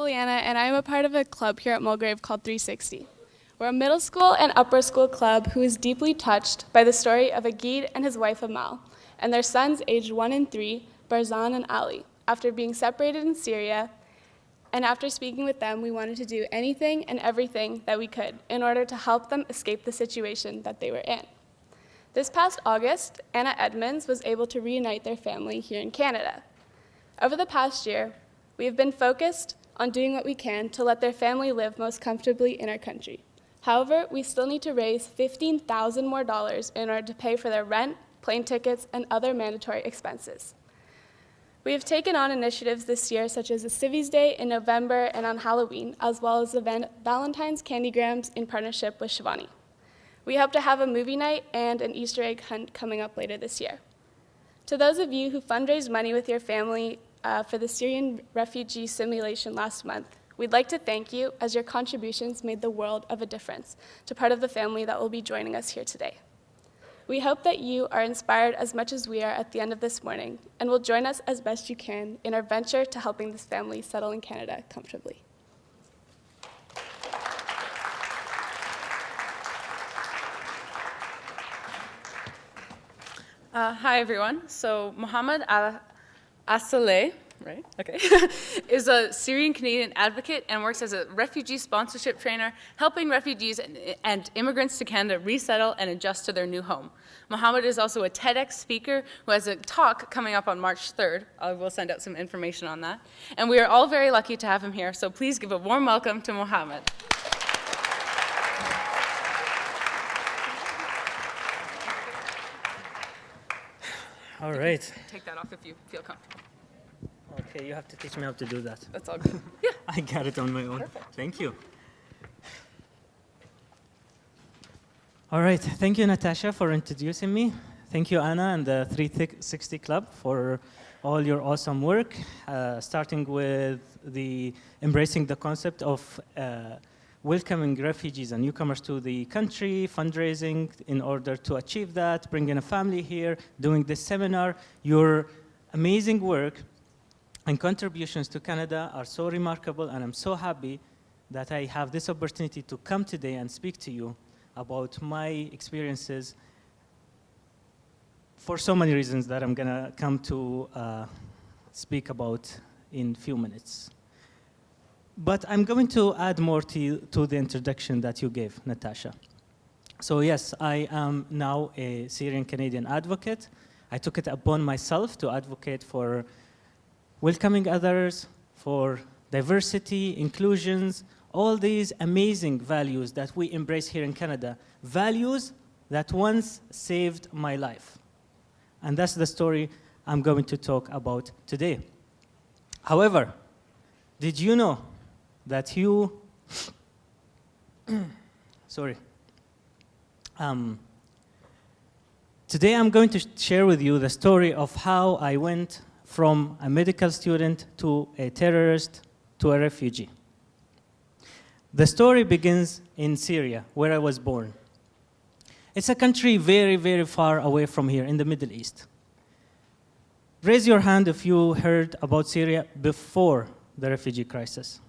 Liliana, and I am a part of a club here at Mulgrave called 360. We're a middle school and upper school club who is deeply touched by the story of Agid and his wife Amal, and their sons aged 1 and 3, Barzan and Ali, after being separated in Syria. And after speaking with them, we wanted to do anything and everything that we could in order to help them escape the situation that they were in. This past August, Anna Edmonds was able to reunite their family here in Canada. Over the past year, we have been focused on doing what we can to let their family live most comfortably in our country. However, we still need to raise $15,000 more in order to pay for their rent, plane tickets, and other mandatory expenses. We have taken on initiatives this year such as the Civvies Day in November and on Halloween, as well as the Valentine's Candygrams in partnership with Shivani. We hope to have a movie night and an Easter egg hunt coming up later this year. To those of you who fundraised money with your family for the Syrian refugee simulation last month, we'd like to thank you as your contributions made the world of a difference to part of the family that will be joining us here today. We hope that you are inspired as much as we are at the end of this morning and will join us as best you can in our venture to helping this family settle in Canada comfortably. Hi, everyone. So Mohammed Al-Asaleh, right? Okay, is a Syrian Canadian advocate and works as a refugee sponsorship trainer, helping refugees and immigrants to Canada resettle and adjust to their new home. Mohammed is also a TEDx speaker who has a talk coming up on March 3rd. I will send out some information on that. And we are all very lucky to have him here, so please give a warm welcome to Mohammed. All right. Take that off if you feel comfortable. Okay, you have to teach me how to do that. That's all good. Yeah. I got it on my own. Perfect. Thank you. All right. Thank you, Natasha, for introducing me. Thank you, Anna, and the 360 Club for all your awesome work, starting with the embracing the concept of welcoming refugees and newcomers to the country, fundraising in order to achieve that, bringing a family here, doing this seminar. Your amazing work and contributions to Canada are so remarkable, and I'm so happy that I have this opportunity to come today and speak to you about my experiences for so many reasons that I'm gonna come to speak about in a few minutes. But I'm going to add more to the introduction that you gave, Natasha. So yes, I am now a Syrian Canadian advocate. I took it upon myself to advocate for welcoming others, for diversity, inclusions, all these amazing values that we embrace here in Canada, values that once saved my life. And that's the story I'm going to talk about today. However, did you know that you, sorry. Today I'm going to share with you the story of how I went from a medical student to a terrorist to a refugee. The story begins in Syria, where I was born. It's a country very, very far away from here in the Middle East. Raise your hand if you heard about Syria before the refugee crisis.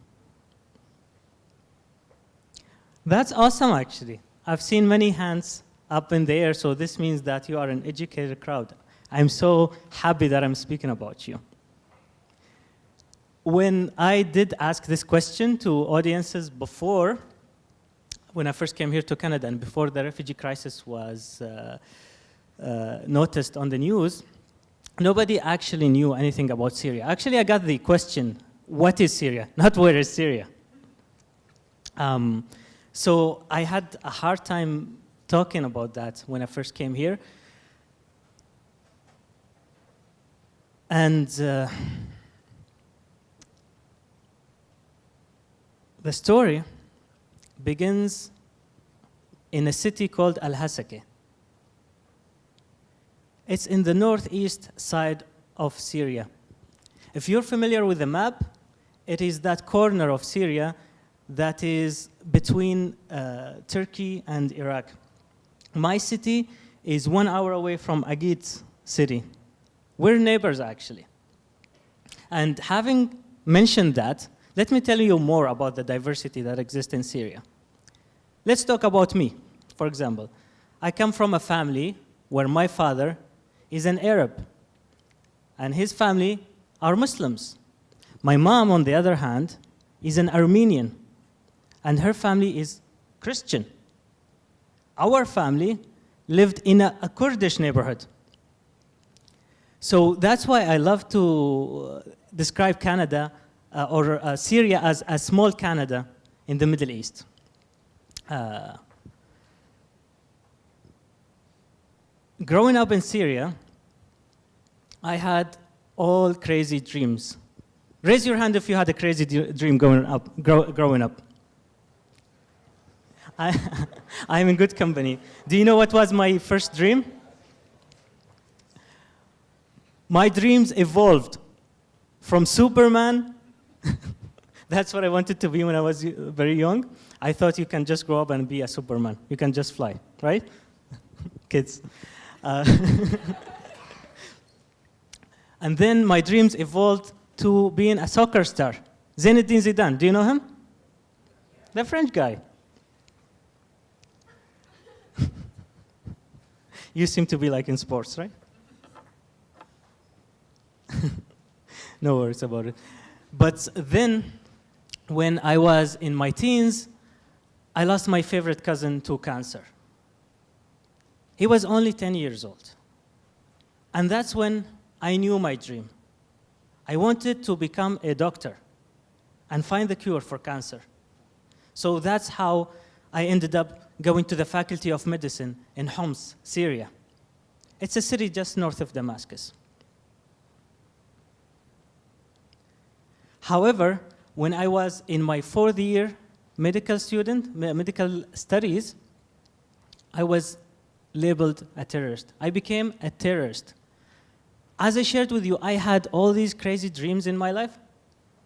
That's awesome, actually. I've seen many hands up in the air, so this means that you are an educated crowd. I'm so happy that I'm speaking about you. When I did ask this question to audiences before, when I first came here to Canada and before the refugee crisis was noticed on the news, nobody actually knew anything about Syria. Actually, I got the question, what is Syria? Not where is Syria? So I had a hard time talking about that when I first came here. And the story begins in a city called Al-Hasaka. It's in the northeast side of Syria. If you're familiar with the map, it is that corner of Syria that is between Turkey and Iraq. My city is 1 hour away from Agid's city. We're neighbors, actually. And having mentioned that, Let me tell you more about the diversity that exists in Syria. Let's talk about me, for example. I come from a family where my father is an Arab, and his family are Muslims. My mom, on the other hand, is an Armenian, and her family is Christian. Our family lived in a Kurdish neighborhood. So that's why I love to describe Canada or Syria as a small Canada in the Middle East. Growing up in Syria, I had all crazy dreams. Raise your hand if you had a crazy dream growing up. I'm in good company. Do you know what was my first dream? My dreams evolved from Superman. That's what I wanted to be when I was very young. I thought you can just grow up and be a Superman. You can just fly, right? Kids. And then my dreams evolved to being a soccer star. Zinedine Zidane, do you know him? The French guy. You seem to be like in sports, right? No worries about it. But then, when I was in my teens, I lost my favorite cousin to cancer. He was only 10 years old. And that's when I knew my dream. I wanted to become a doctor and find the cure for cancer. So that's how I ended up going to the Faculty of Medicine in Homs, Syria. It's a city just north of Damascus. However, when I was in my fourth year medical studies, I was labeled a terrorist. I became a terrorist. As I shared with you, I had all these crazy dreams in my life,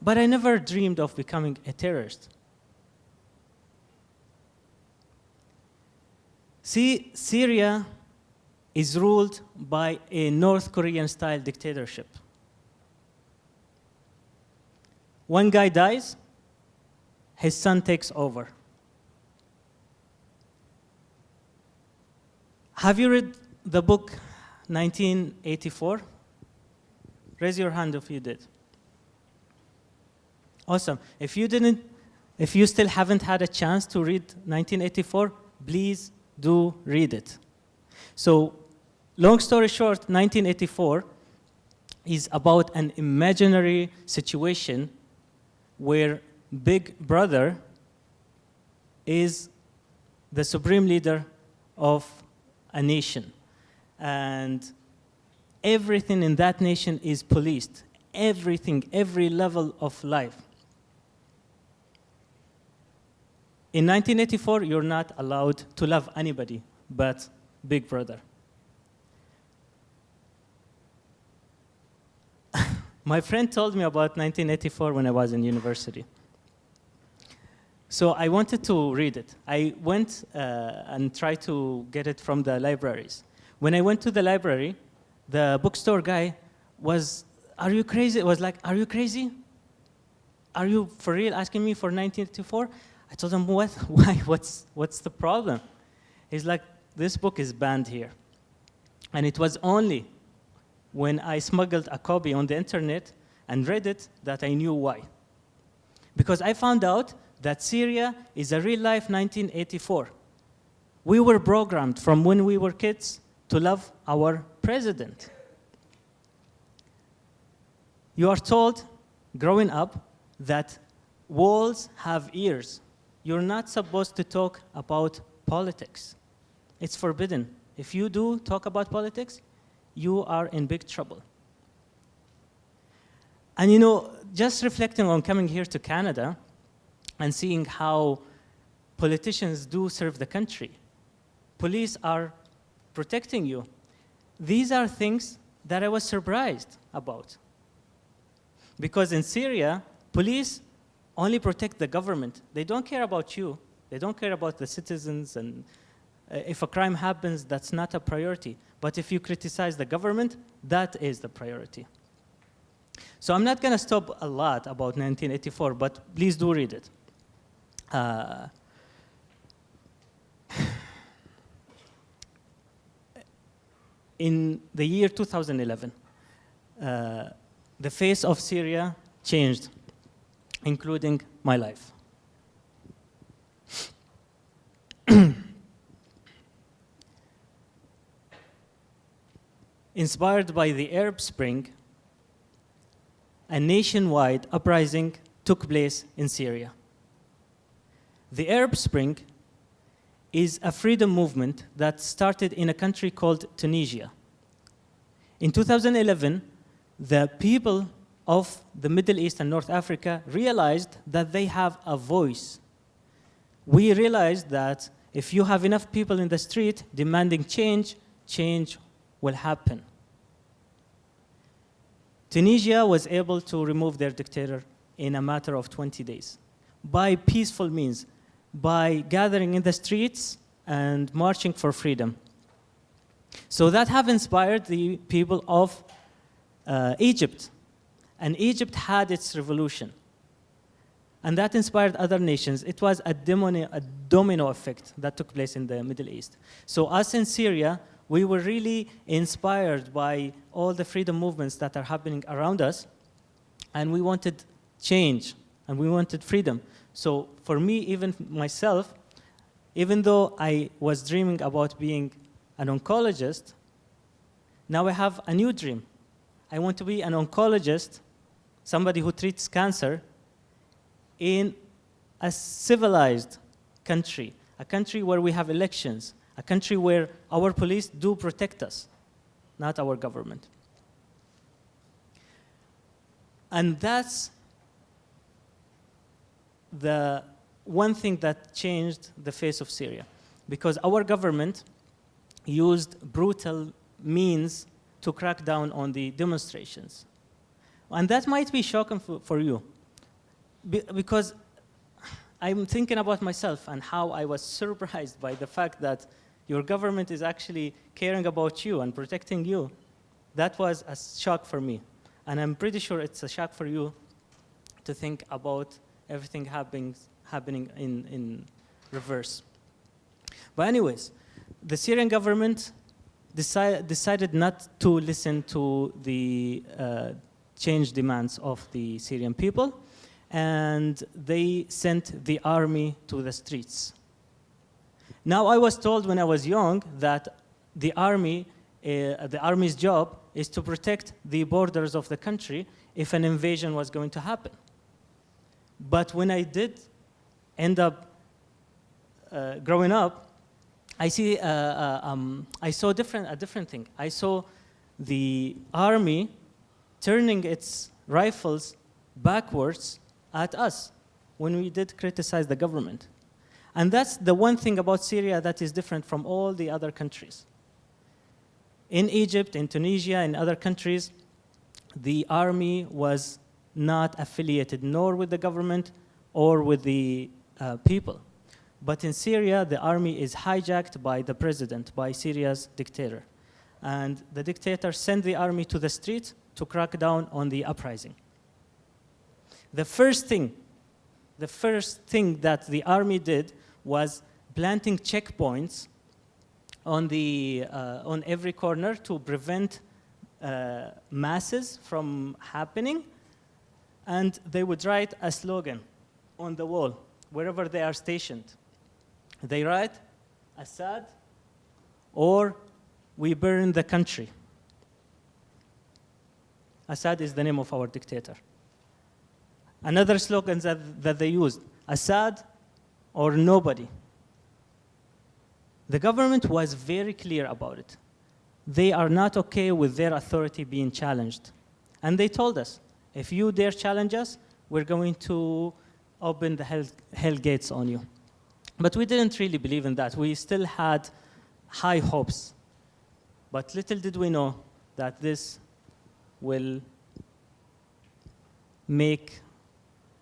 but I never dreamed of becoming a terrorist. See, Syria is ruled by a North Korean-style dictatorship. One guy dies, his son takes over. Have you read the book 1984? Raise your hand if you did. Awesome. If you still haven't had a chance to read 1984, please do read it. So, long story short, 1984 is about an imaginary situation where Big Brother is the supreme leader of a nation. And everything in that nation is policed. Everything, every level of life. In 1984, you're not allowed to love anybody but Big Brother. My friend told me about 1984 when I was in university. So I wanted to read it. I went and tried to get it from the libraries. When I went to the library, the bookstore guy was, "Are you crazy?" It was like, "Are you crazy? Are you for real asking me for 1984? I told him, "What? Why? What's the problem?" He's like, "This book is banned here." And it was only when I smuggled a copy on the internet and read it that I knew why. Because I found out that Syria is a real-life 1984. We were programmed from when we were kids to love our president. You are told, growing up, that walls have ears. You're not supposed to talk about politics. It's forbidden. If you do talk about politics, you are in big trouble. And you know, just reflecting on coming here to Canada and seeing how politicians do serve the country, police are protecting you. These are things that I was surprised about. Because in Syria, police only protect the government. They don't care about you. They don't care about the citizens, and if a crime happens, that's not a priority. But if you criticize the government, that is the priority. So I'm not going to stop a lot about 1984, but please do read it. In the year 2011, the face of Syria changed, including my life. Inspired by the Arab Spring, a nationwide uprising took place in Syria. The Arab Spring is a freedom movement that started in a country called Tunisia. In 2011, the people of the Middle East and North Africa realized that they have a voice. We realized that if you have enough people in the street demanding change, change will happen. Tunisia was able to remove their dictator in a matter of 20 days by peaceful means, by gathering in the streets and marching for freedom. So that have inspired the people of Egypt. And Egypt had its revolution. And that inspired other nations. It was a domino effect that took place in the Middle East. So us in Syria, we were really inspired by all the freedom movements that are happening around us. And we wanted change, and we wanted freedom. So for me, even myself, even though I was dreaming about being an oncologist, now I have a new dream. I want to be an oncologist, somebody who treats cancer, in a civilized country, a country where we have elections, a country where our police do protect us, not our government. And that's the one thing that changed the face of Syria, because our government used brutal means to crack down on the demonstrations. And that might be shocking for you, because I'm thinking about myself and how I was surprised by the fact that your government is actually caring about you and protecting you. That was a shock for me. And I'm pretty sure it's a shock for you to think about everything happening in reverse. But anyways, the Syrian government decided not to listen to the change demands of the Syrian people, and they sent the army to the streets. Now, I was told when I was young that the army's job is to protect the borders of the country if an invasion was going to happen. But when I did end up growing up, I saw a different thing. I saw the army turning its rifles backwards at us when we did criticize the government. And that's the one thing about Syria that is different from all the other countries. In Egypt, in Tunisia, in other countries, the army was not affiliated nor with the government or with the people. But in Syria, the army is hijacked by the president, by Syria's dictator. And the dictator sent the army to the street to crack down on the uprising. The first thing that the army did was planting checkpoints on every corner to prevent masses from happening. And they would write a slogan on the wall wherever they are stationed. They write, Assad, or we burn the country. Assad is the name of our dictator. Another slogan that they used, Assad or nobody. The government was very clear about it. They are not okay with their authority being challenged. And they told us, if you dare challenge us, we're going to open the hell gates on you. But we didn't really believe in that. We still had high hopes. But little did we know that this will make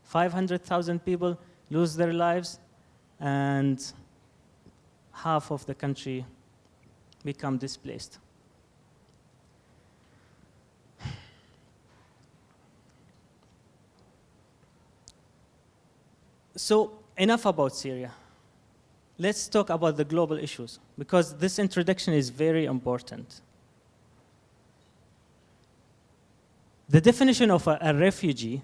500,000 people lose their lives and half of the country become displaced. So enough about Syria. Let's talk about the global issues, because this introduction is very important. The definition of a refugee,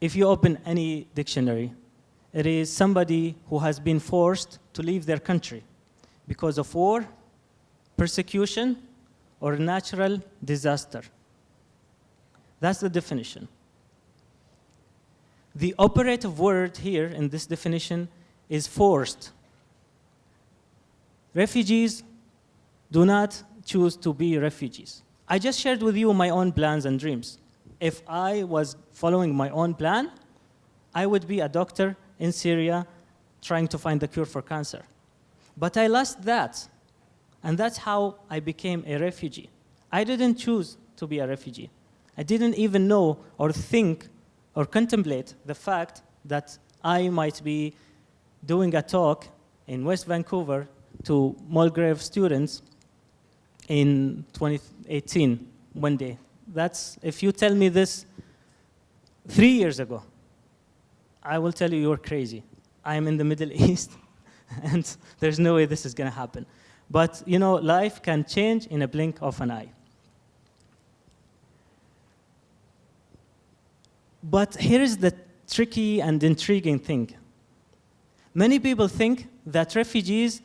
if you open any dictionary, it is somebody who has been forced to leave their country because of war, persecution, or natural disaster. That's the definition. The operative word here in this definition is forced. Refugees do not choose to be refugees. I just shared with you my own plans and dreams. If I was following my own plan, I would be a doctor in Syria trying to find the cure for cancer. But I lost that, and that's how I became a refugee. I didn't choose to be a refugee. I didn't even know or think or contemplate the fact that I might be doing a talk in West Vancouver to Mulgrave students in 2018, one day. That's, if you tell me this 3 years ago, I will tell you you're crazy. I'm in the Middle East, and there's no way this is going to happen. But, you know, life can change in a blink of an eye. But here is the tricky and intriguing thing. Many people think that refugees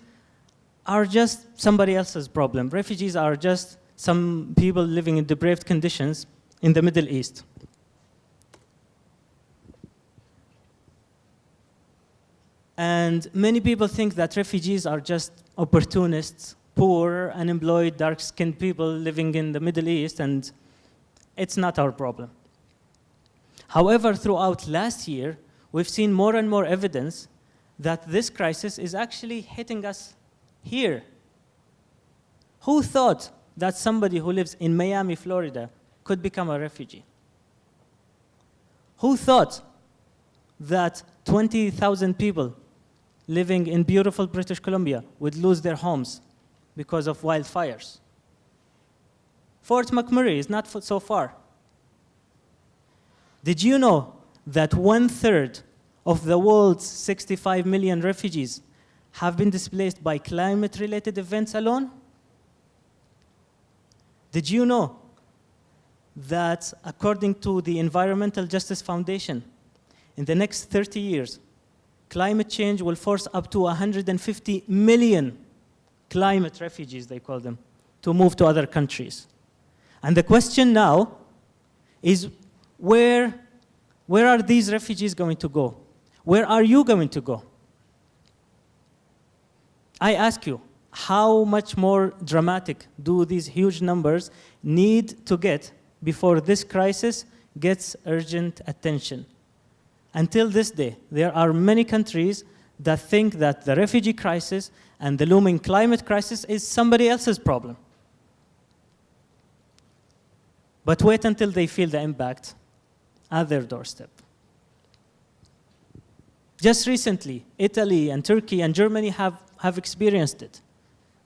are just somebody else's problem. Refugees are just some people living in depraved conditions in the Middle East. And many people think that refugees are just opportunists, poor, unemployed, dark-skinned people living in the Middle East, and it's not our problem. However, throughout last year, we've seen more and more evidence that this crisis is actually hitting us here. Who thought that somebody who lives in Miami, Florida, could become a refugee? Who thought that 20,000 people living in beautiful British Columbia would lose their homes because of wildfires? Fort McMurray is not so far. Did you know that 1/3 of the world's 65 million refugees have been displaced by climate-related events alone? Did you know that according to the Environmental Justice Foundation, in the next 30 years, climate change will force up to 150 million climate refugees, they call them, to move to other countries? And the question now is, where are these refugees going to go? Where are you going to go? I ask you, how much more dramatic do these huge numbers need to get before this crisis gets urgent attention? Until this day, there are many countries that think that the refugee crisis and the looming climate crisis is somebody else's problem. But wait until they feel the impact at their doorstep. Just recently, Italy and Turkey and Germany have experienced it.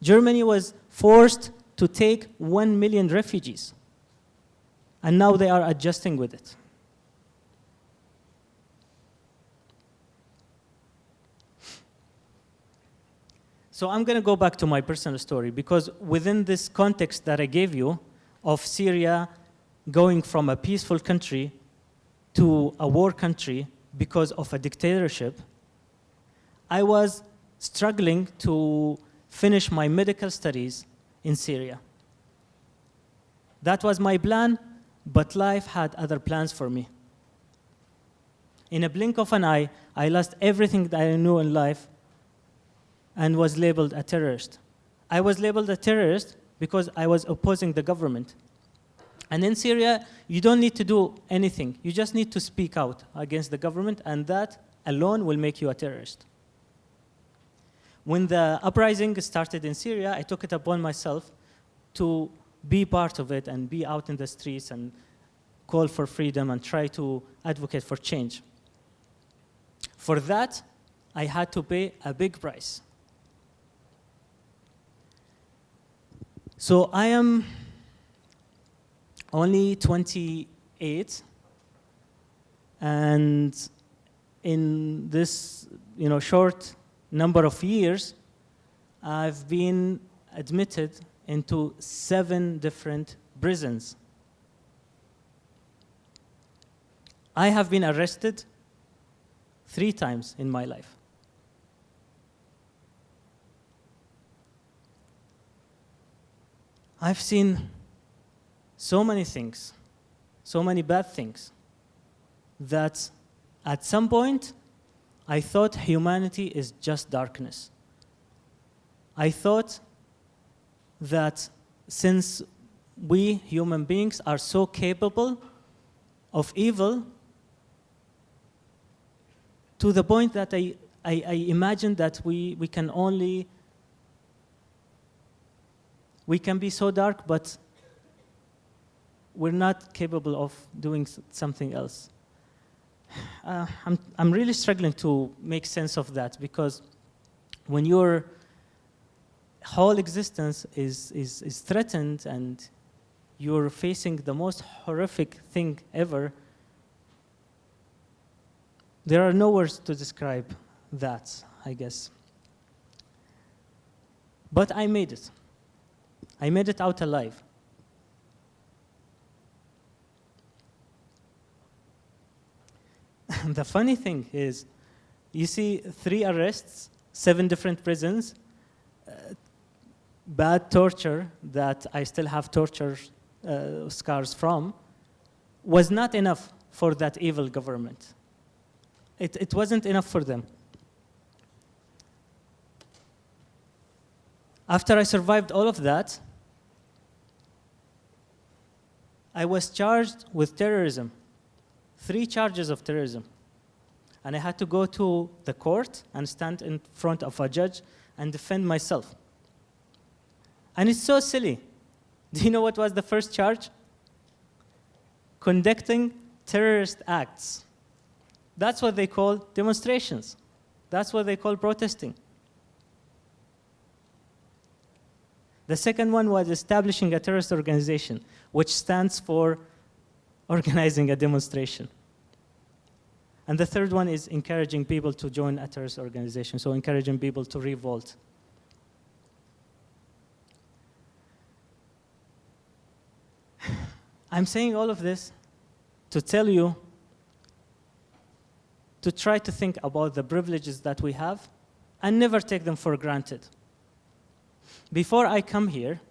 Germany was forced to take 1 million refugees, and now they are adjusting with it. So I'm going to go back to my personal story, because within this context that I gave you of Syria going from a peaceful country to a war country because of a dictatorship, I was struggling to finish my medical studies in Syria. That was my plan, but life had other plans for me. In a blink of an eye, I lost everything that I knew in life and was labeled a terrorist. I was labeled a terrorist because I was opposing the government. And in Syria, you don't need to do anything. You just need to speak out against the government, and that alone will make you a terrorist. When the uprising started in Syria, I took it upon myself to be part of it and be out in the streets and call for freedom and try to advocate for change. For that, I had to pay a big price. So I am only 28, and in this short number of years, I've been admitted into 7 different prisons. I have been arrested 3 times in my life. I've seen so many things, so many bad things, that at some point I thought humanity is just darkness. I thought that since we human beings are so capable of evil, to the point that I imagined that we can be so dark, but we're not capable of doing something else. I'm really struggling to make sense of that, because when your whole existence is threatened and you're facing the most horrific thing ever, there are no words to describe that, I guess. But I made it. I made it out alive. The funny thing is, you see 3 arrests, 7 different prisons, bad torture that I still have torture scars from, was not enough for that evil government. It wasn't enough for them. After I survived all of that, I was charged with terrorism, 3 charges of terrorism. And I had to go to the court and stand in front of a judge and defend myself. And it's so silly. Do you know what was the first charge? Conducting terrorist acts. That's what they call demonstrations. That's what they call protesting. The second one was establishing a terrorist organization, which stands for organizing a demonstration. And the third one is encouraging people to join a terrorist organization, so encouraging people to revolt. I'm saying all of this to tell you to try to think about the privileges that we have and never take them for granted. Before I come here,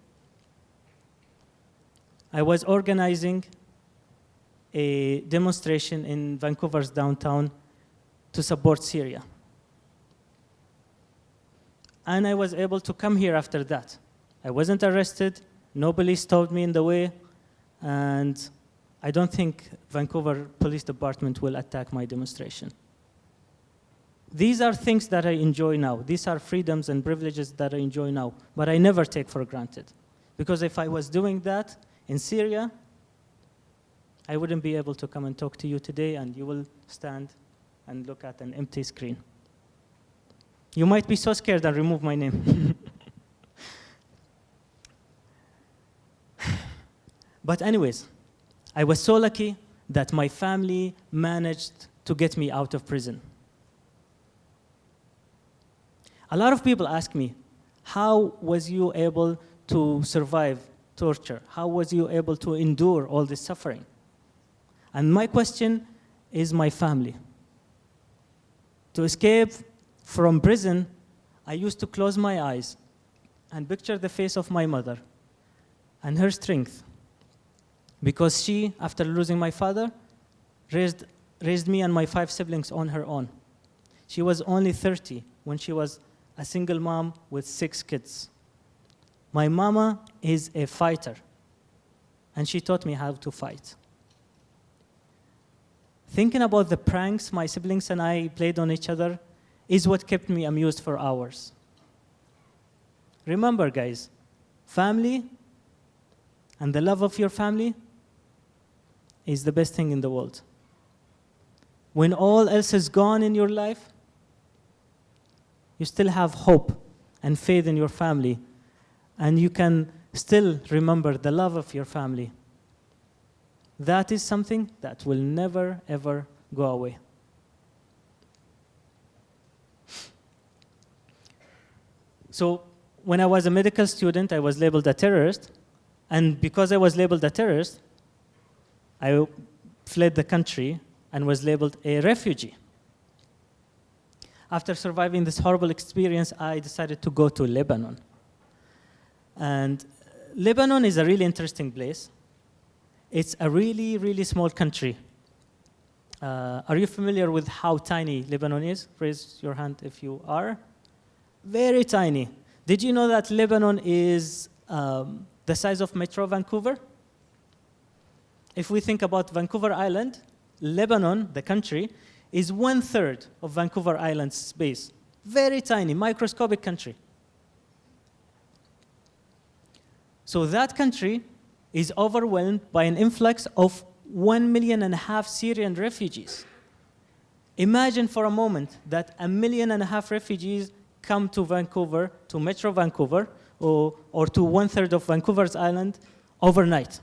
I was organizing a demonstration in Vancouver's downtown to support Syria. And I was able to come here after that. I wasn't arrested, no police stopped me in the way, and I don't think Vancouver Police Department will attack my demonstration. These are things that I enjoy now. These are freedoms and privileges that I enjoy now, but I never take for granted. Because if I was doing that in Syria, I wouldn't be able to come and talk to you today, and you will stand and look at an empty screen. You might be so scared and remove my name. But anyways, I was so lucky that my family managed to get me out of prison. A lot of people ask me, how was you able to survive torture? How was you able to endure all this suffering? And my question is my family. To escape from prison, I used to close my eyes and picture the face of my mother and her strength. Because she, after losing my father, raised me and my 5 siblings on her own. She was only 30 when she was a single mom with 6 kids. My mama is a fighter, and she taught me how to fight. Thinking about the pranks my siblings and I played on each other is what kept me amused for hours. Remember, guys, family and the love of your family is the best thing in the world. When all else is gone in your life, you still have hope and faith in your family, and you can still remember the love of your family. That is something that will never, ever go away. So when I was a medical student, I was labeled a terrorist. And because I was labeled a terrorist, I fled the country and was labeled a refugee. After surviving this horrible experience, I decided to go to Lebanon. And Lebanon is a really interesting place. It's a really, really small country. Are you familiar with how tiny Lebanon is? Raise your hand if you are. Very tiny. Did you know that Lebanon is the size of Metro Vancouver? If we think about Vancouver Island, Lebanon, the country, is 1/3 of Vancouver Island's space. Very tiny, microscopic country. So that country is overwhelmed by an influx of 1.5 million Syrian refugees. Imagine for a moment that 1.5 million refugees come to Vancouver, to Metro Vancouver, or to 1/3 of Vancouver's island overnight.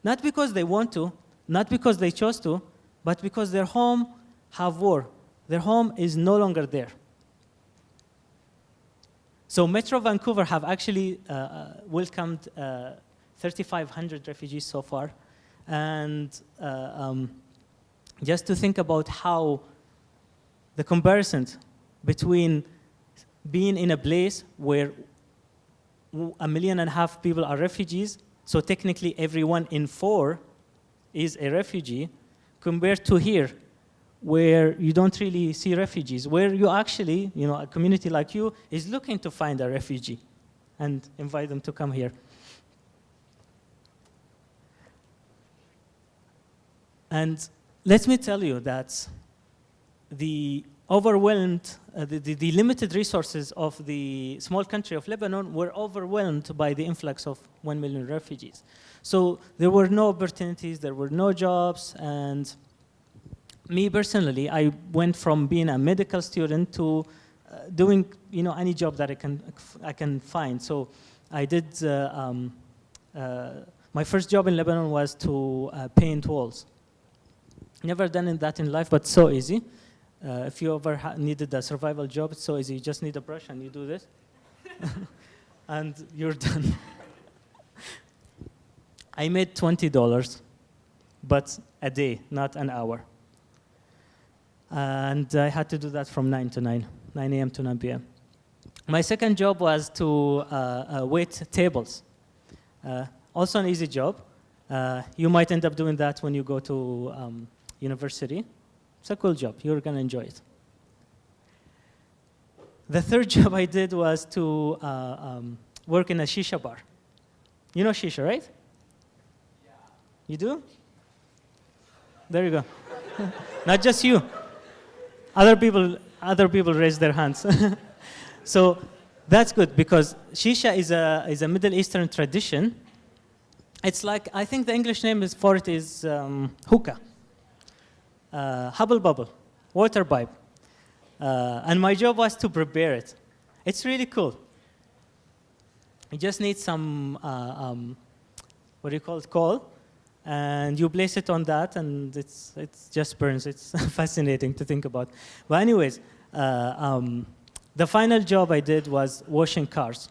Not because they want to, not because they chose to, but because their home have war. Their home is no longer there. So Metro Vancouver have actually welcomed 3,500 refugees so far. And just to think about how the comparison between being in a place where 1.5 million people are refugees, so technically everyone in 4 is a refugee, compared to here, where you don't really see refugees, where you actually, a community like you is looking to find a refugee and invite them to come here. And let me tell you that the the limited resources of the small country of Lebanon were overwhelmed by the influx of 1 million refugees. So there were no opportunities, there were no jobs, and me personally, I went from being a medical student to doing any job that I can find. So I did my first job in Lebanon was to paint walls. Never done that in life, but so easy. If you ever needed a survival job, it's so easy. You just need a brush and you do this, and you're done. I made $20, but a day, not an hour. And I had to do that from 9 a.m. to 9 p.m. My second job was to wait tables. Also an easy job. You might end up doing that when you go to university. It's a cool job. You're going to enjoy it. The third job I did was to work in a shisha bar. You know shisha, right? Yeah. You do? There you go. Not just you. Other people raise their hands. So that's good because shisha is a Middle Eastern tradition. It's like, I think the English name for it is hookah. Hubble bubble, water pipe. And my job was to prepare it. It's really cool. You just need some, what do you call it, coal, and you place it on that, and it just burns. It's fascinating to think about. But anyways, the final job I did was washing cars.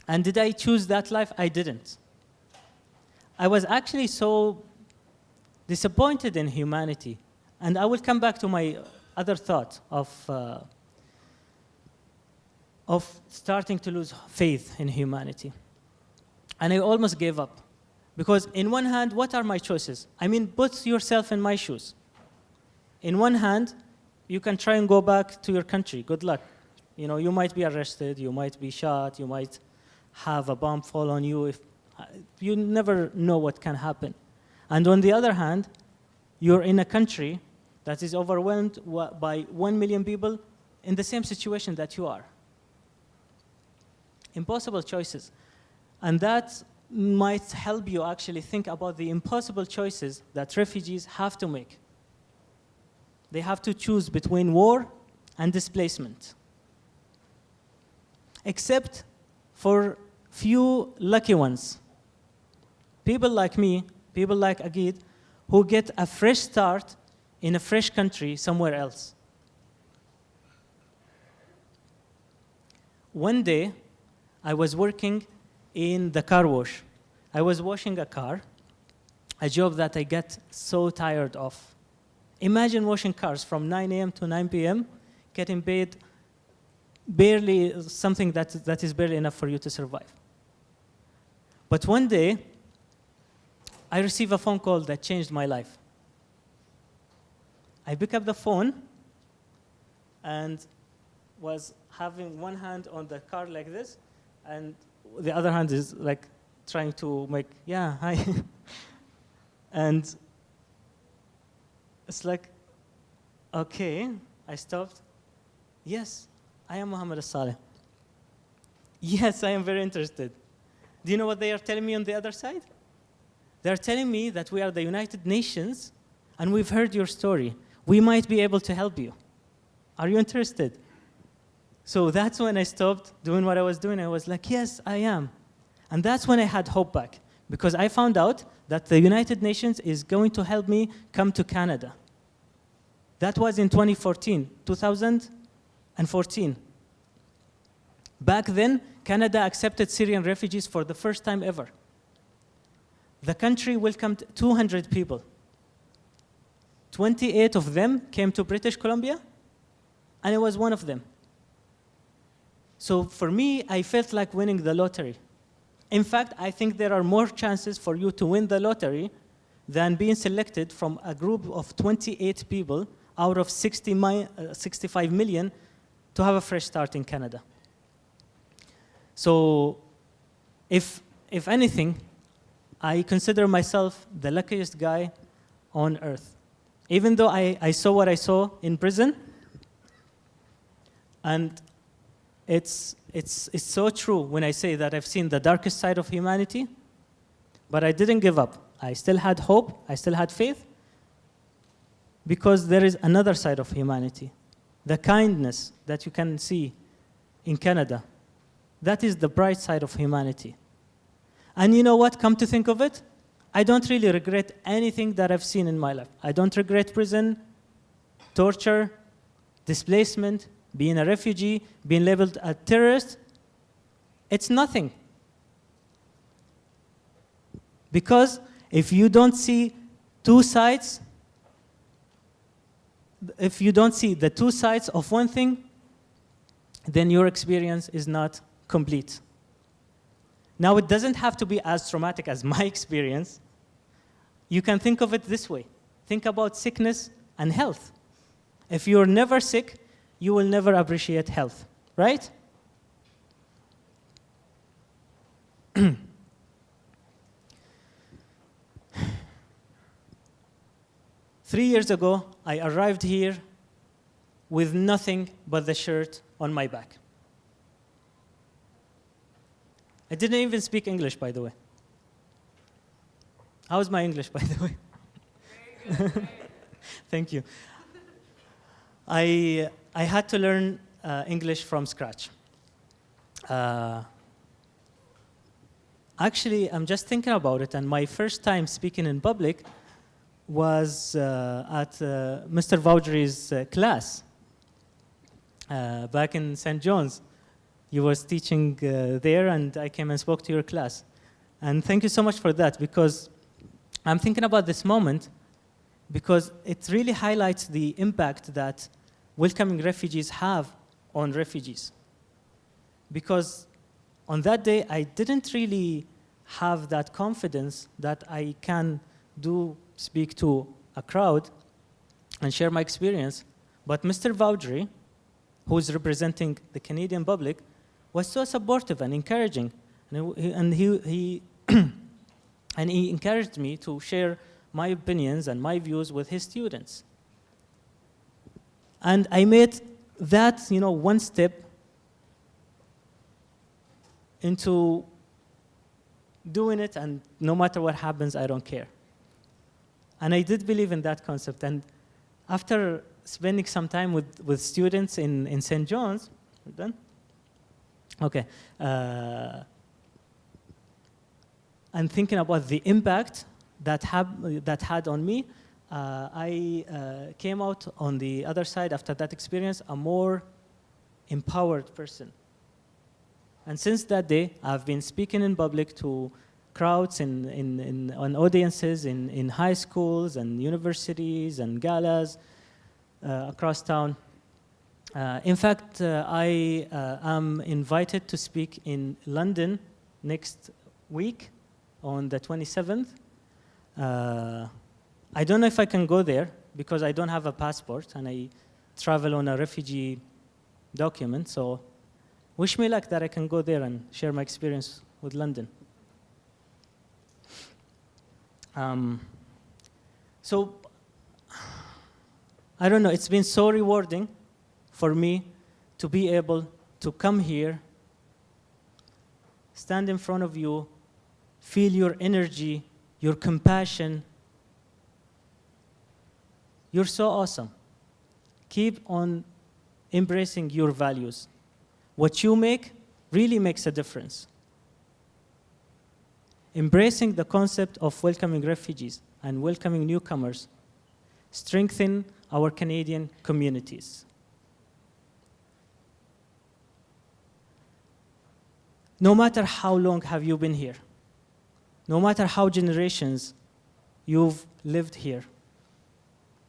And did I choose that life? I didn't. I was actually so disappointed in humanity. And I will come back to my other thought of starting to lose faith in humanity. And I almost gave up. Because in one hand, what are my choices? I mean, put yourself in my shoes. In one hand, you can try and go back to your country. Good luck. You might be arrested, you might be shot, you might have a bomb fall on you. You never know what can happen. And on the other hand, you're in a country that is overwhelmed by 1 million people in the same situation that you are. Impossible choices. And that might help you actually think about the impossible choices that refugees have to make. They have to choose between war and displacement. Except for few lucky ones. People like me, people like Agid, who get a fresh start in a fresh country somewhere else. one day, I was working in the car wash. I was washing a car, a job that I get so tired of. Imagine washing cars from 9 a.m. to 9 p.m., getting paid barely something that is barely enough for you to survive. But one day, I received a phone call that changed my life. I picked up the phone and was having one hand on the car like this, and the other hand is like trying to make, yeah, hi. And it's like, okay, I stopped. Yes, I am Mohammed Saleh. Yes, I am very interested. Do you know what they are telling me on the other side? They're telling me that we are the United Nations and we've heard your story. We might be able to help you. Are you interested? So that's when I stopped doing what I was doing. I was like, yes, I am. And that's when I had hope back, because I found out that the United Nations is going to help me come to Canada. That was in 2014. Back then, Canada accepted Syrian refugees for the first time ever. The country welcomed 200 people. 28 of them came to British Columbia, and I was one of them. So for me, I felt like winning the lottery. In fact, I think there are more chances for you to win the lottery than being selected from a group of 28 people out of 65 million to have a fresh start in Canada. So if anything, I consider myself the luckiest guy on earth. Even though I saw what I saw in prison, and it's so true when I say that I've seen the darkest side of humanity, but I didn't give up. I still had hope, I still had faith, because there is another side of humanity. The kindness that you can see in Canada, that is the bright side of humanity. And you know what, come to think of it, I don't really regret anything that I've seen in my life. I don't regret prison, torture, displacement, being a refugee, being labeled a terrorist. It's nothing. Because if you don't see two sides, if you don't see the two sides of one thing, then your experience is not complete. Now, it doesn't have to be as traumatic as my experience. You can think of it this way. Think about sickness and health. If you're never sick, you will never appreciate health, right? 3 years ago, I arrived here with nothing but the shirt on my back. I didn't even speak English, by the way. How's my English, by the way? Very good. Thank you. I had to learn English from scratch. Actually, I'm just thinking about it, and my first time speaking in public was at Mr. Vaudry's class back in St. John's. He was teaching there, and I came and spoke to your class. And thank you so much for that, because I'm thinking about this moment because it really highlights the impact that welcoming refugees have on refugees. Because on that day, I didn't really have that confidence that I can speak to a crowd and share my experience. But Mr. Vaudry, who is representing the Canadian public, was so supportive and encouraging. And he and he encouraged me to share my opinions and my views with his students. And I made that, one step into doing it, and no matter what happens, I don't care. And I did believe in that concept. And after spending some time with students in St. John's, we're done? Okay. And thinking about the impact that had on me, I came out on the other side after that experience a more empowered person. And since that day, I've been speaking in public to crowds on audiences in high schools and universities and galas across town. In fact, I am invited to speak in London next week on the 27th. I don't know if I can go there because I don't have a passport and I travel on a refugee document. So wish me luck that I can go there and share my experience with London. So I don't know, it's been so rewarding for me to be able to come here, stand in front of you, feel your energy, your compassion. You're so awesome. Keep on embracing your values. What you make really makes a difference. Embracing the concept of welcoming refugees and welcoming newcomers strengthen our Canadian communities. No matter how long have you been here, no matter how generations you've lived here,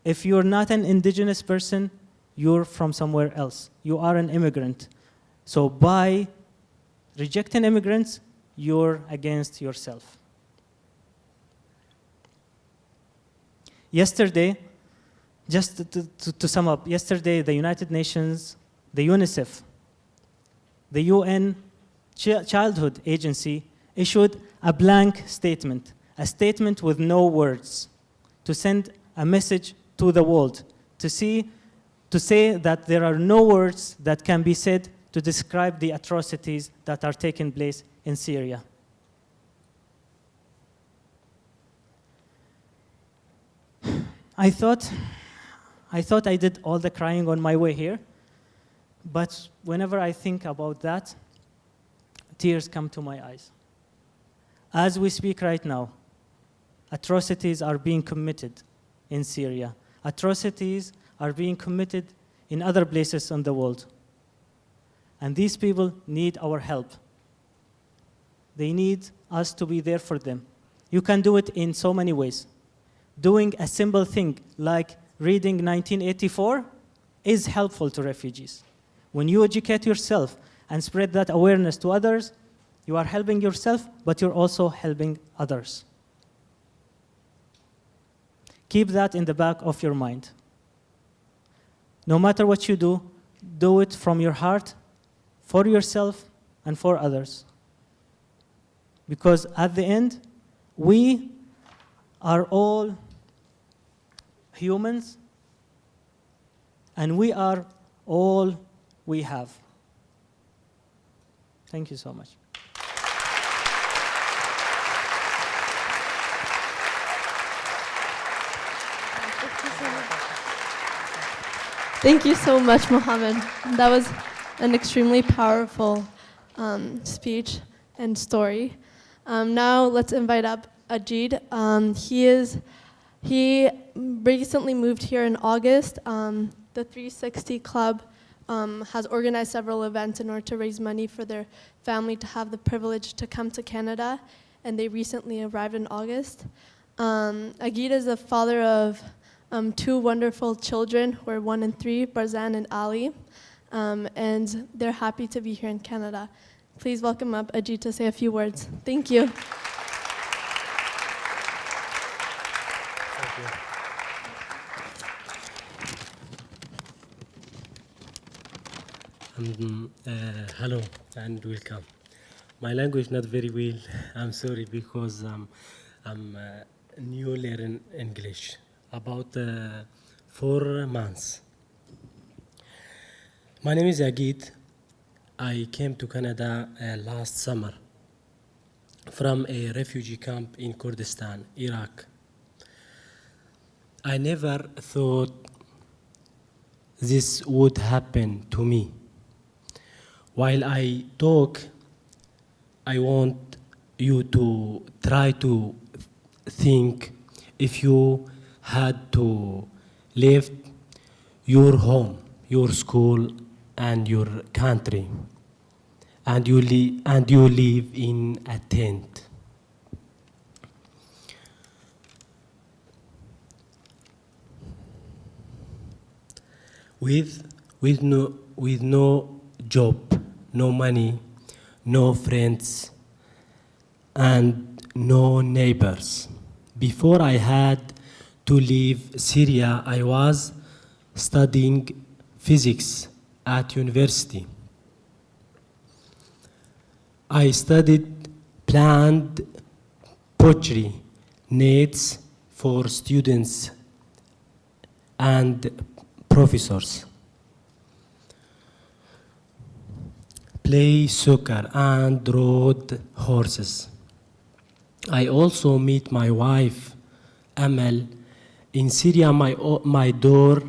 if you're not an indigenous person, you're from somewhere else. You are an immigrant. So by rejecting immigrants, you're against yourself. Yesterday, just to sum up, yesterday the United Nations, the UNICEF, the UN Childhood Agency issued a blank statement, a statement with no words, to send a message to the world, to say that there are no words that can be said to describe the atrocities that are taking place in Syria. I thought I did all the crying on my way here, but whenever I think about that, tears come to my eyes. As we speak right now, atrocities are being committed in Syria. Atrocities are being committed in other places in the world. And these people need our help. They need us to be there for them. You can do it in so many ways. Doing a simple thing like reading 1984 is helpful to refugees. When you educate yourself and spread that awareness to others, you are helping yourself, but you're also helping others. Keep that in the back of your mind. No matter what you do it from your heart, for yourself and for others. Because at the end, we are all humans, and we are all we have. Thank you so much. Thank you so much, Mohammed. That was an extremely powerful speech and story. Now let's invite up Ajid. He recently moved here in August. The 360 Club has organized several events in order to raise money for their family to have the privilege to come to Canada, and they recently arrived in August. Ajid is the father of two wonderful children who are 1 and 3, Barzan and Ali, and they're happy to be here in Canada. Please welcome up Ajid to say a few words. Thank you. Hello and welcome. My language not very well. I'm sorry because I'm new learning English about 4 months. My name is Agid. I came to Canada last summer from a refugee camp in Kurdistan, Iraq. I never thought this would happen to me. While I talk, I want you to try to think if you had to leave your home, your school, and your country, and you live in a tent. With no job, no money, no friends, and no neighbors. Before I had to leave Syria, I was studying physics at university. I studied planned pottery nets for students and professors, play soccer and rode horses. I also meet my wife, Amal. In Syria, my door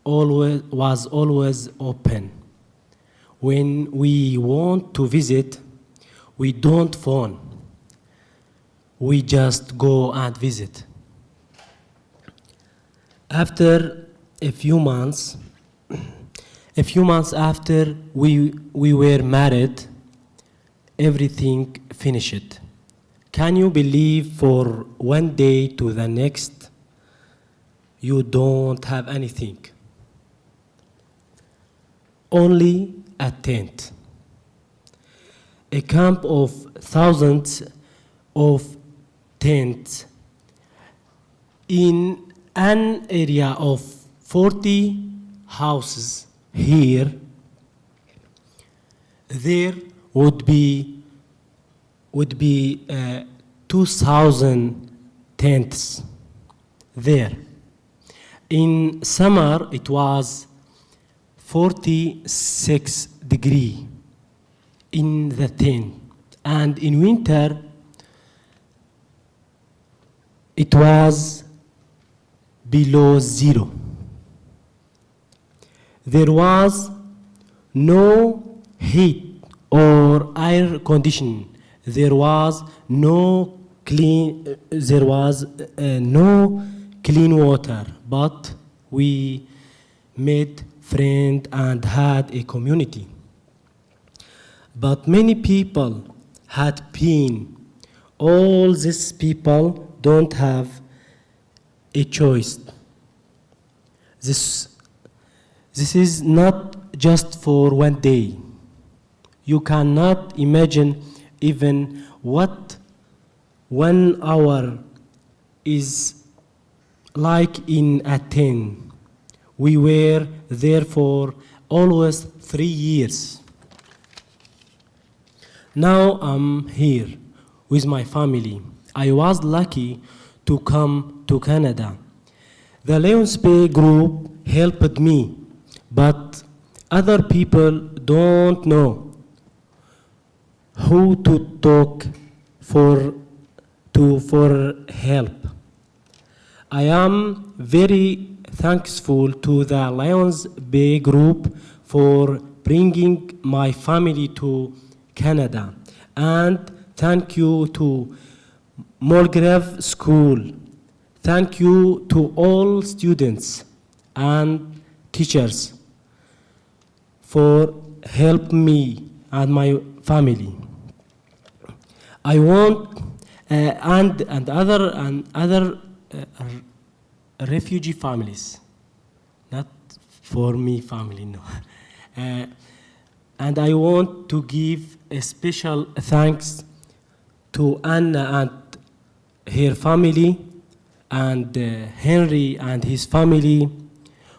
was always open. When we want to visit, we don't phone. We just go and visit. After a few months after we were married, everything finished. Can you believe for one day to the next, you don't have anything? Only a tent. A camp of thousands of tents in an area of 40 houses. Here, there would be 2,000 tents there. In summer, it was 46 degrees in the tent, and in winter, it was below zero. There was no heat or air conditioning. There was no clean water, but we made friends and had a community. But many people had pain. All these people don't have a choice. This is not just for one day. You cannot imagine even what 1 hour is like in a tent. We were there for almost 3 years. Now I'm here with my family. I was lucky to come to Canada. The Lions Bay group helped me, but other people don't know who to talk for help. I am very thankful to the Lions Bay group for bringing my family to Canada, and thank you to Mulgrave School. Thank you to all students and teachers for helping me and my family. I want and other refugee families, not for me family, no. And I want to give a special thanks to Anna and her family, and Henry and his family,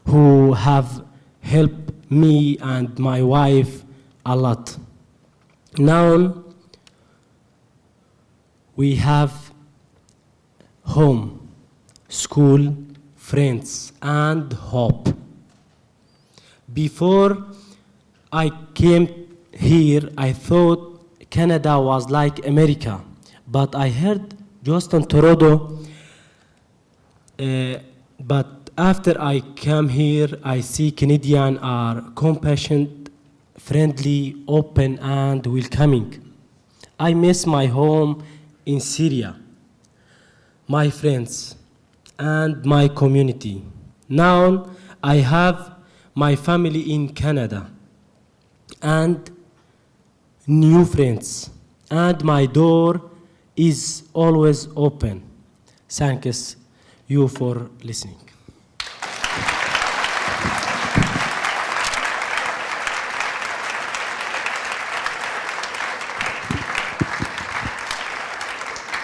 who have helped me and my wife a lot. Now we have home, school, friends, and hope. Before I came here, I thought Canada was like America, but I heard Justin Trudeau. But after I came here, I see Canadians are compassionate, friendly, open, and welcoming. I miss my home in Syria, my friends, and my community. Now I have my family in Canada, and new friends, and my door is always open. Thanks you for listening.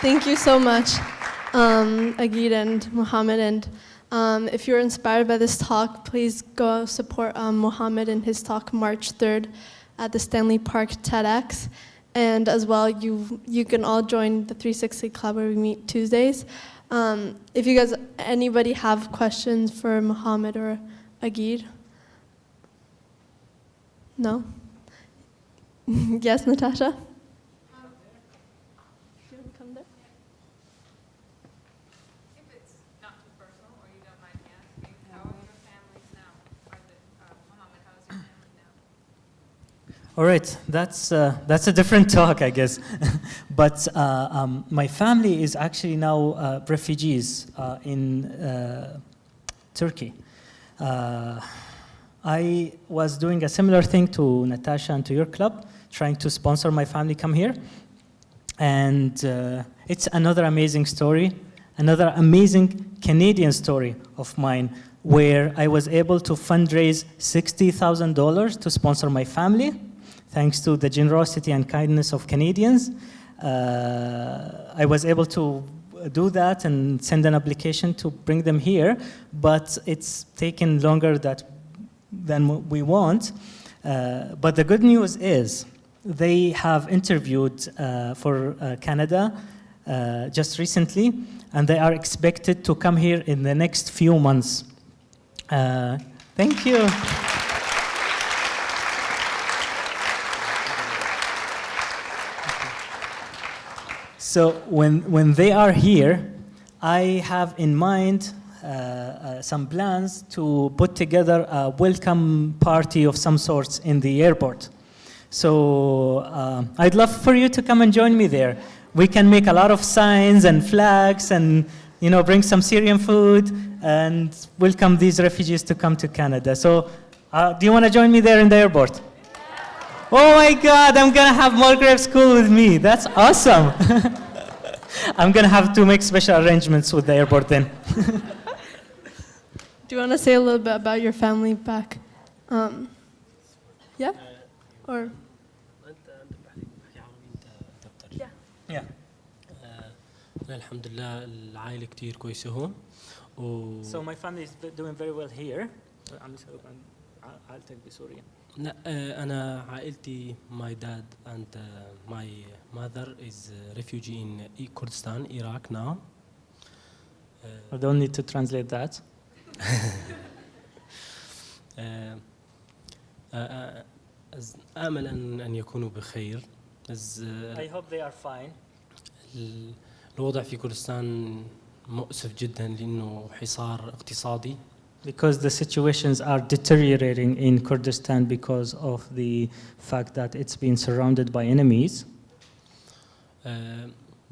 Thank you so much, Agid and Mohammed. And if you're inspired by this talk, please go support Mohammed in his talk March 3rd at the Stanley Park TEDx. And as well, you can all join the 360 Club where we meet Tuesdays. If you guys, anybody have questions for Mohammed or Agid? No? Yes, Natasha? All right, that's a different talk, I guess. But my family is actually now refugees in Turkey. I was doing a similar thing to Natasha and to your club, trying to sponsor my family come here. And it's another amazing story, another amazing Canadian story of mine, where I was able to fundraise $60,000 to sponsor my family. Thanks to the generosity and kindness of Canadians, I was able to do that and send an application to bring them here, but it's taken longer than we want. But the good news is they have interviewed for Canada just recently, and they are expected to come here in the next few months. Thank you. So when they are here, I have in mind some plans to put together a welcome party of some sorts in the airport. So I'd love for you to come and join me there. We can make a lot of signs and flags and bring some Syrian food and welcome these refugees to come to Canada. So do you want to join me there in the airport? Oh my God, I'm going to have Mulgrave School with me. That's awesome. I'm going to have to make special arrangements with the airport then. Do you want to say a little bit about your family back? Yeah? Or? Yeah. Yeah. الحمد لله العائلة كتير كويسة هون. So my family is doing very well here. عم يسألوك عن عائلتك بسوريا. لا أنا عائلتي my dad and my mother is refugee in Kurdistan, Iraq now. I don't need to translate that. أأمل أن يكونوا بخير. I hope they are fine. الوضع في كردستان مؤسف جدا لأنه حصار اقتصادي. Because the situations are deteriorating in Kurdistan because of the fact that it's been surrounded by enemies.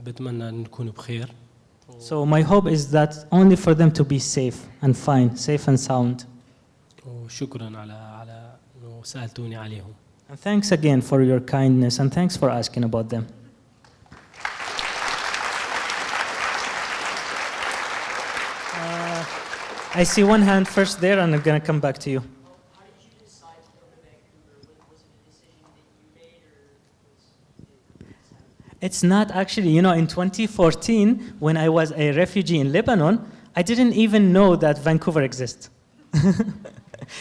بتمنى أن نكون بخير. So my hope is that only for them to be safe and fine, safe and sound. وشكرا على إنه سألتوني عليهم. And thanks again for your kindness and thanks for asking about them. I see one hand first there, and I'm going to come back to you. How did you decide to go to Vancouver? Was it a decision that you made, or was It's not actually, in 2014, when I was a refugee in Lebanon, I didn't even know that Vancouver exists.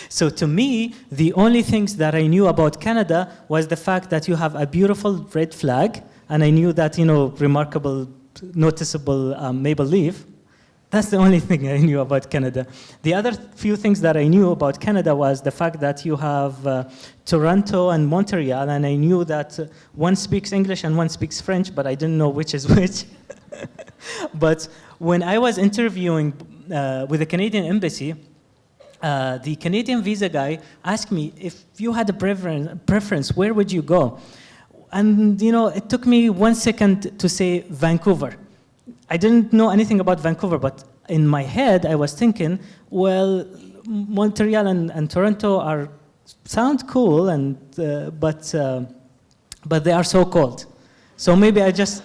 So to me, the only things that I knew about Canada was the fact that you have a beautiful red flag, and I knew that, remarkable, noticeable maple leaf. That's the only thing I knew about Canada. The other few things that I knew about Canada was the fact that you have Toronto and Montreal, and I knew that one speaks English and one speaks French, but I didn't know which is which. But when I was interviewing with the Canadian Embassy, the Canadian visa guy asked me, if you had a preference, where would you go? And, it took me 1 second to say Vancouver. I didn't know anything about Vancouver, but in my head, I was thinking, well, Montreal and Toronto sound cool, but but they are so cold. So maybe I just,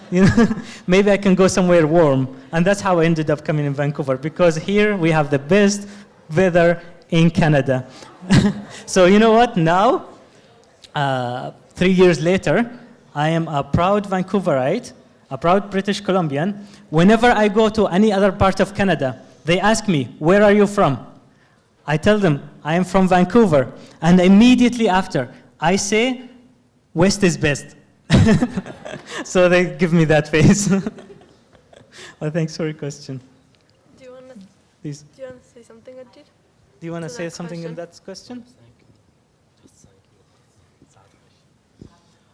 maybe I can go somewhere warm. And that's how I ended up coming in Vancouver, because here we have the best weather in Canada. So you know what? Now, 3 years later, I am a proud Vancouverite, a proud British Columbian. Whenever I go to any other part of Canada, they ask me, where are you from? I tell them, I am from Vancouver. And immediately after, I say, West is best. So they give me that face. Well, thanks for your question. Do you want to Please. say something, Ajit? Do you want to To say that something in question? that question?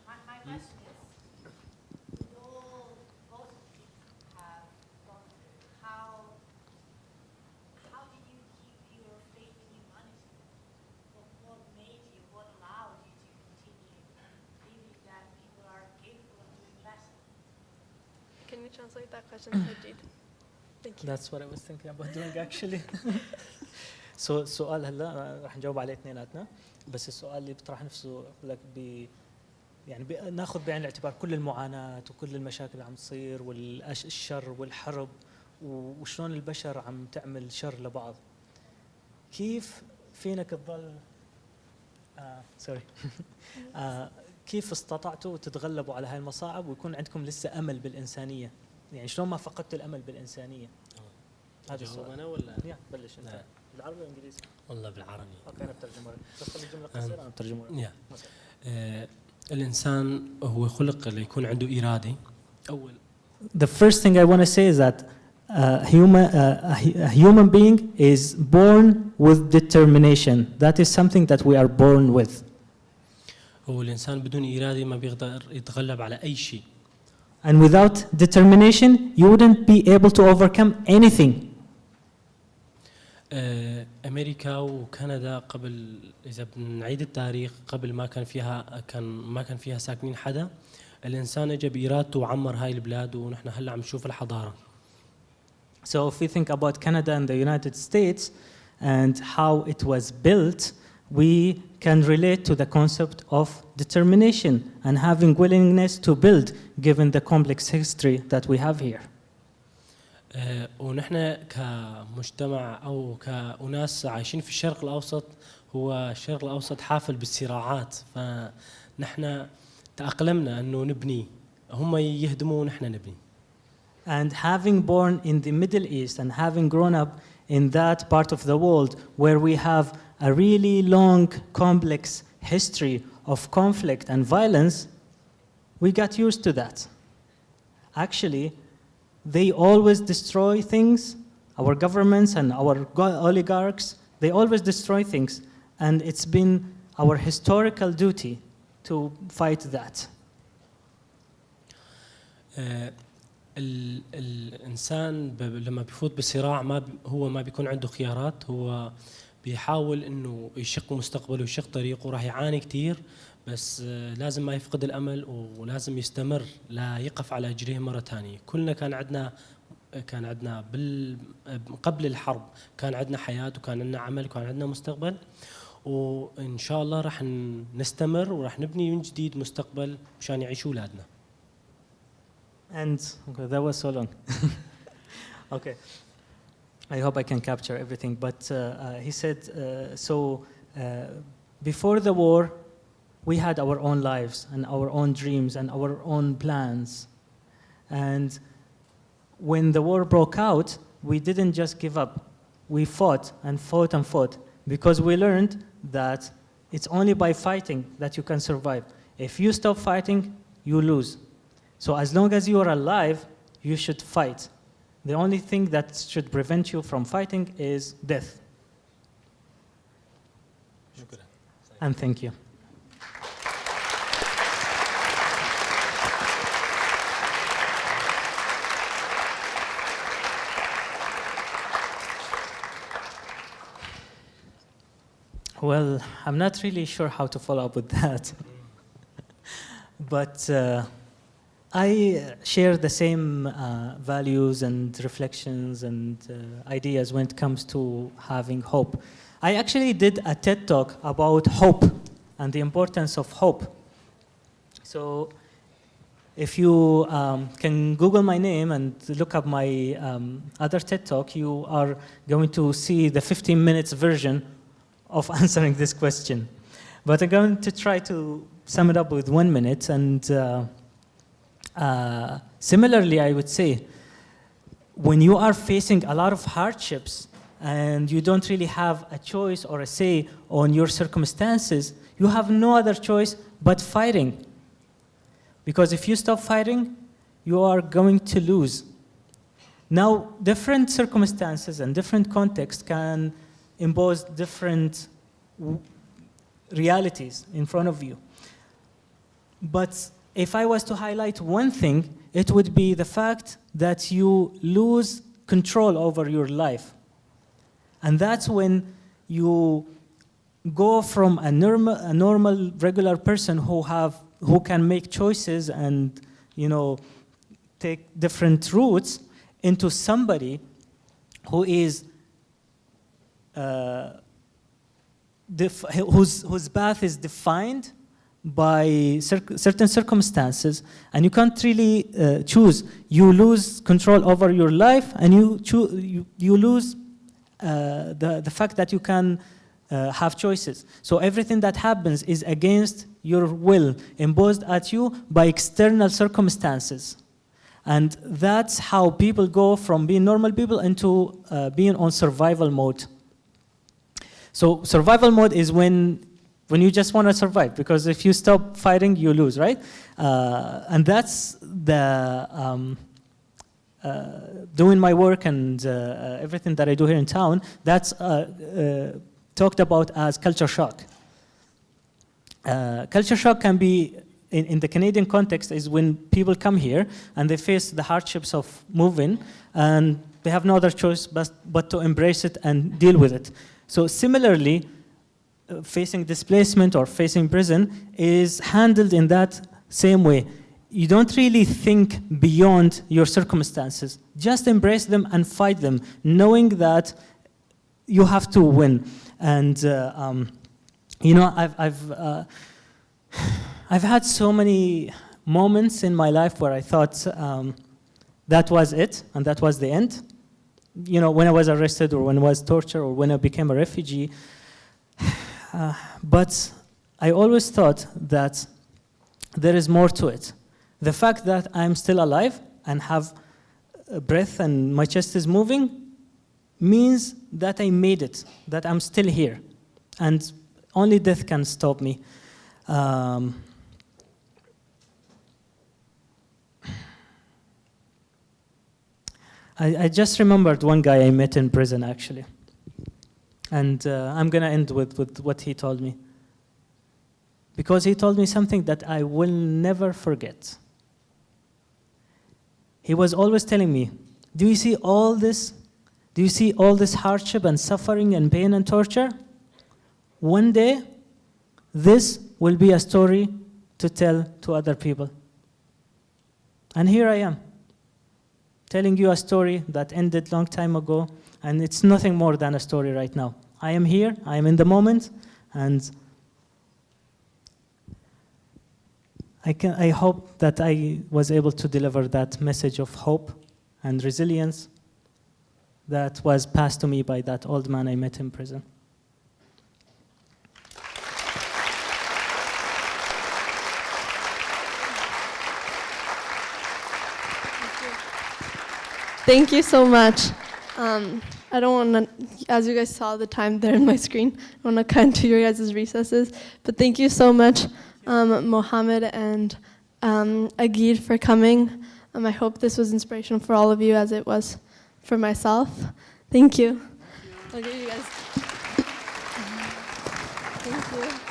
My question is, with all both of you have gone through, how did you keep your faith in humanity? What made you, what allowed you to continue believing that people are capable of doing better? Can you translate that question to Ajit? Thank you. That's what I was thinking about doing actually. So السؤال هلا رح نجاوب عليه اثنيناتنا، بس السؤال اللي بيطرح نفسه لك يعني ناخذ بعين الاعتبار كل المعاناة وكل المشاكل اللي عم تصير والشر والحرب وشلون البشر عم تعمل شر لبعض. كيف فينك تضل سوري كيف استطعتوا تتغلبوا على هاي المصاعب ويكون عندكم لسه امل بالانسانيه؟ يعني شلون ما فقدتوا الامل بالانسانيه؟ هذا السؤال. انا ولا بلش انت. بالعربي ولا بالانجليزي؟ والله بالعربي. اوكي انا بترجمه لك، بس خلي الجمله قصيره انا بترجمه لك. الانسان هو خلق ليكون عنده اراده. اول The first thing I want to say is that a human being is born with determination. That is something that we are born with. هو الانسان بدون اراده ما بيقدر يتغلب على اي شيء. And without determination, you wouldn't be able to overcome anything. امريكا وكندا قبل اذا بنعيد التاريخ قبل ما كان فيها ساكنين حدا، الانسان اجى بارادته وعمر هاي البلاد ونحن هلا عم نشوف الحضاره. So if we think about Canada and the United States and how it was built, we can relate to the concept of determination and having willingness to build given the complex history that we have here. ونحن كمجتمع أو كأناس عايشين في الشرق الأوسط، هو الشرق الأوسط حافل بالصراعات، فنحن تأقلمنا أنه نبني، هم يهدموا ونحن نبني. And having born in the Middle East and having grown up in that part of the world where we have a really long, complex history of conflict and violence, we got used to that. Actually, they always destroy things, our governments and our oligarchs, they always destroy things, and it's been our historical duty to fight that. الإنسان لما بيفوت بصراع هو ما بيكون عنده خيارات، هو بيحاول إنه يشق مستقبله ويشق طريقه، راح يعاني كتير، بس لازم ما يفقد الأمل ولازم يستمر لا يقف على رجليه مرة ثانية. كلنا كان عندنا قبل الحرب كان عندنا حياة وكان عندنا عمل وكان عندنا مستقبل، وإن شاء الله راح نستمر وراح نبني من جديد مستقبل مشان يعيشوا أولادنا. And okay, that was so long. Okay, I hope I can capture everything. But he said, before the war, we had our own lives and our own dreams and our own plans. And when the war broke out, we didn't just give up. We fought and fought and fought because we learned that it's only by fighting that you can survive. If you stop fighting, you lose. So as long as you are alive, you should fight. The only thing that should prevent you from fighting is death. And thank you. Well, I'm not really sure how to follow up with that. But I share the same values and reflections and ideas when it comes to having hope. I actually did a TED talk about hope and the importance of hope. So if you can Google my name and look up my other TED Talk, you are going to see the 15 minutes version of answering this question. But I'm going to try to sum it up with 1 minute. And similarly, I would say, when you are facing a lot of hardships and you don't really have a choice or a say on your circumstances, you have no other choice but fighting. Because if you stop fighting, you are going to lose. Now, different circumstances and different contexts can impose different realities in front of you. But if I was to highlight one thing, it would be the fact that you lose control over your life. And that's when you go from a normal, regular person who can make choices and, take different routes, into somebody who is whose path is defined by certain circumstances, and you can't really choose. You lose control over your life, and you lose the fact that you can have choices. So everything that happens is against your will, imposed at you by external circumstances. And that's how people go from being normal people into being on survival mode. So survival mode is when you just want to survive, because if you stop fighting, you lose, right? And that's the doing my work and everything that I do here in town, that's talked about as culture shock. Culture shock can be, in the Canadian context, is when people come here and they face the hardships of moving, and they have no other choice but to embrace it and deal with it. So similarly, facing displacement or facing prison is handled in that same way. You don't really think beyond your circumstances. Just embrace them and fight them, knowing that you have to win. And I've had so many moments in my life where I thought that was it and that was the end. When I was arrested, or when I was tortured, or when I became a refugee. But I always thought that there is more to it. The fact that I'm still alive and have a breath and my chest is moving means that I made it, that I'm still here. And only death can stop me. I just remembered one guy I met in prison, actually. And I'm going to end with what he told me. Because he told me something that I will never forget. He was always telling me, do you see all this? Do you see all this hardship and suffering and pain and torture? One day, this will be a story to tell to other people. And here I am, telling you a story that ended long time ago, and it's nothing more than a story right now. I am here, I am in the moment, and I hope that I was able to deliver that message of hope and resilience that was passed to me by that old man I met in prison. Thank you so much. I don't want to, as you guys saw the time there in my screen, I want to cut into your guys' recesses. But thank you so much, Mohammed and Agid, for coming. I hope this was inspirational for all of you as it was for myself. Thank you. I'll give you guys. Thank you.